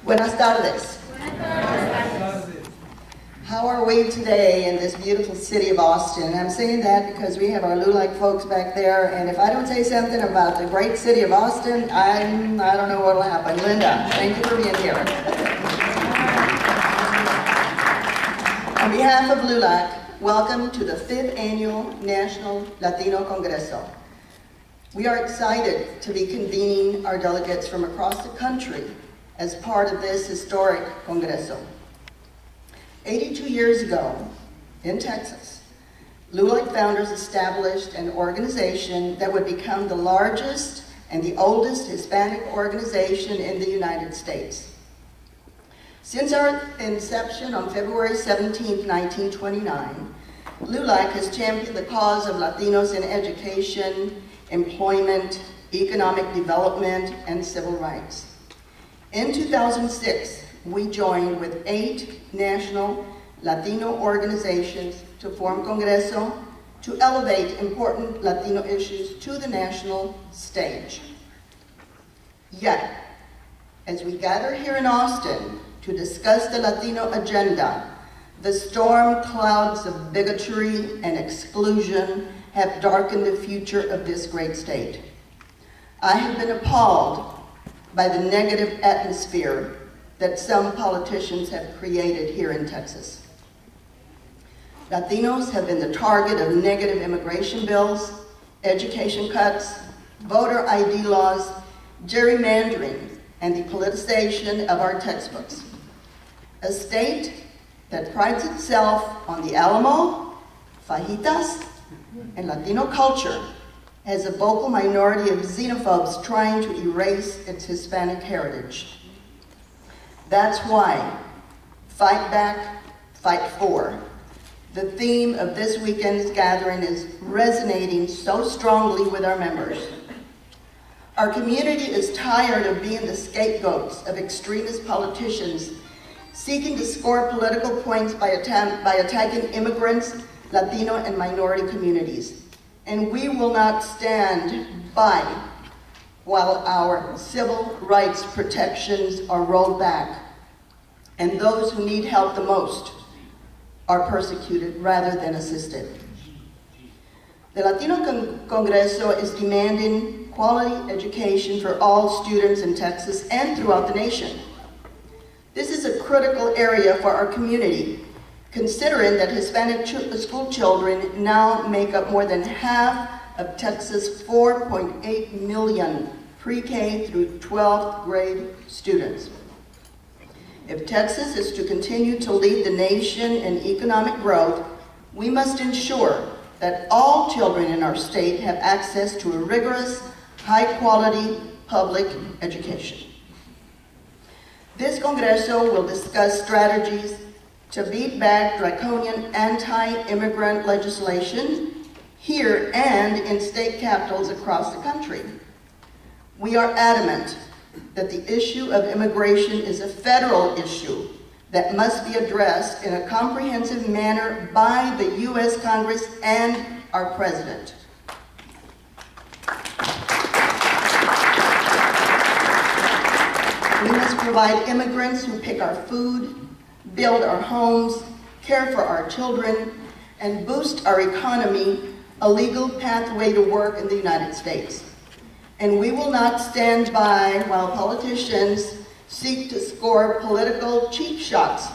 Buenas tardes. How are we today in this beautiful city of Austin? I'm saying that because we have our LULAC folks back there, and if I don't say something about the great city of Austin, I don't know what will happen. Linda, thank you for being here. On behalf of LULAC, welcome to the 5th Annual National Latino Congreso. We are excited to be convening our delegates from across the country as part of this historic Congreso. 82 years ago, in Texas, LULAC founders established an organization that would become the largest and the oldest Hispanic organization in the United States. Since our inception on February 17, 1929, LULAC has championed the cause of Latinos in education, employment, economic development, and civil rights. In 2006, we joined with 8 national Latino organizations to form Congreso to elevate important Latino issues to the national stage. Yet, as we gather here in Austin to discuss the Latino agenda, the storm clouds of bigotry and exclusion have darkened the future of this great state. I have been appalled by the negative atmosphere that some politicians have created here in Texas. Latinos have been the target of negative immigration bills, education cuts, voter ID laws, gerrymandering, and the politicization of our textbooks. A state that prides itself on the Alamo, fajitas, and Latino culture has a vocal minority of xenophobes trying to erase its Hispanic heritage. That's why Fight Back, Fight For, the theme of this weekend's gathering, is resonating so strongly with our members. Our community is tired of being the scapegoats of extremist politicians seeking to score political points by attacking immigrants, Latino, and minority communities. And we will not stand by while our civil rights protections are rolled back and those who need help the most are persecuted rather than assisted. The Latino Congreso is demanding quality education for all students in Texas and throughout the nation. This is a critical area for our community, considering that Hispanic school children now make up more than half of Texas' 4.8 million pre-K through 12th grade students. If Texas is to continue to lead the nation in economic growth, we must ensure that all children in our state have access to a rigorous, high-quality public education. This Congreso will discuss strategies to beat back draconian anti-immigrant legislation here and in state capitals across the country. We are adamant that the issue of immigration is a federal issue that must be addressed in a comprehensive manner by the U.S. Congress and our President. We must provide immigrants who pick our food, build our homes, care for our children, and boost our economy a legal pathway to work in the United States. And we will not stand by while politicians seek to score political cheap shots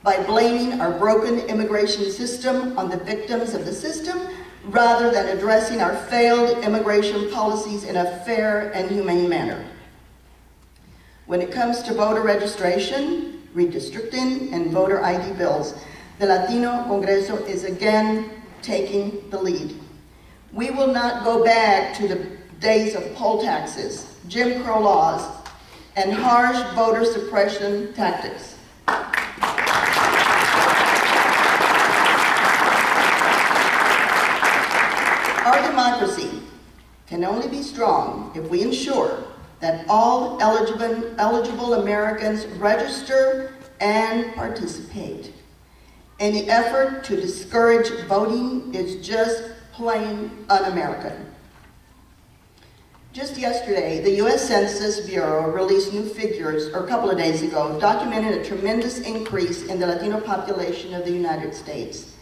by blaming our broken immigration system on the victims of the system rather than addressing our failed immigration policies in a fair and humane manner. When it comes to voter registration, redistricting, and voter ID bills, the Latino Congreso is again taking the lead. We will not go back to the days of poll taxes, Jim Crow laws, and harsh voter suppression tactics. Our democracy can only be strong if we ensure that all eligible Americans register and participate. Any effort to discourage voting is just plain un-American. Just yesterday, the U.S. Census Bureau released new figures, or a couple of days ago, documenting a tremendous increase in the Latino population of the United States.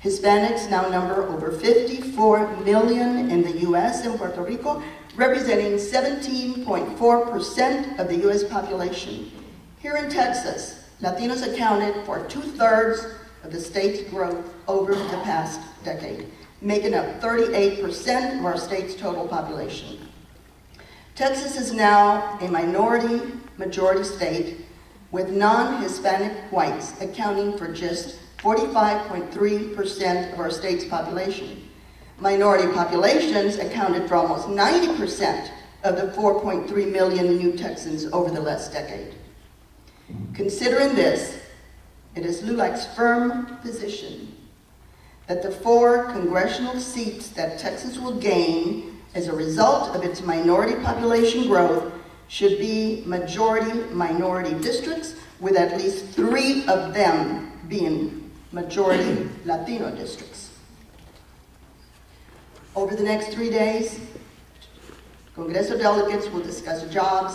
Hispanics now number over 54 million in the U.S. and Puerto Rico, representing 17.4% of the U.S. population. Here in Texas, Latinos accounted for 2/3 of the state's growth over the past decade, making up 38% of our state's total population. Texas is now a minority-majority state, with non-Hispanic whites accounting for just 45.3% of our state's population. Minority populations accounted for almost 90% of the 4.3 million new Texans over the last decade. Considering this, it is LULAC's firm position that the 4 congressional seats that Texas will gain as a result of its minority population growth should be majority-minority districts, with at least 3 of them being majority Latino districts. Over the next 3 days, Congreso delegates will discuss jobs,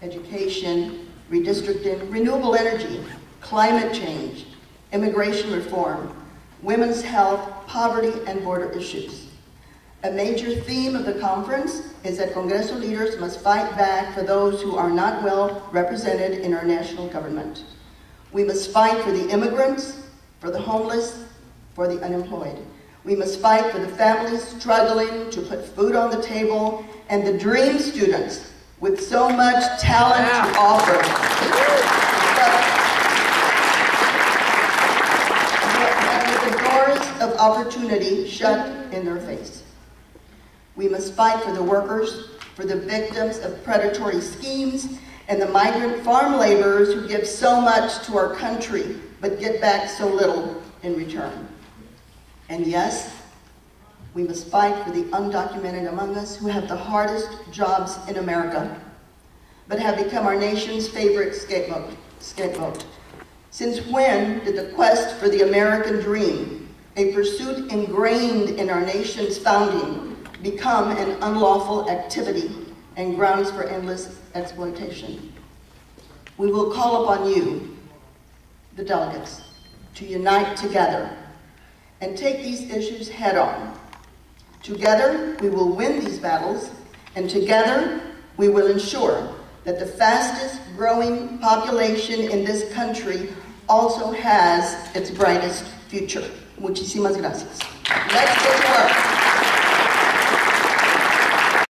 education, redistricting, renewable energy, climate change, immigration reform, women's health, poverty, and border issues. A major theme of the conference is that Congreso leaders must fight back for those who are not well represented in our national government. We must fight for the immigrants, for the homeless, for the unemployed. We must fight for the families struggling to put food on the table, and the dream students with so much talent to offer. But with the doors of opportunity shut in their face. We must fight for the workers, for the victims of predatory schemes, and the migrant farm laborers who give so much to our country, but get back so little in return. And yes, we must fight for the undocumented among us who have the hardest jobs in America, but have become our nation's favorite scapegoat. Since when did the quest for the American dream, a pursuit ingrained in our nation's founding, become an unlawful activity and grounds for endless exploitation? We will call upon you, the delegates, to unite together and take these issues head on. Together, we will win these battles, and together, we will ensure that the fastest growing population in this country also has its brightest future. Muchísimas gracias. Let's get to work.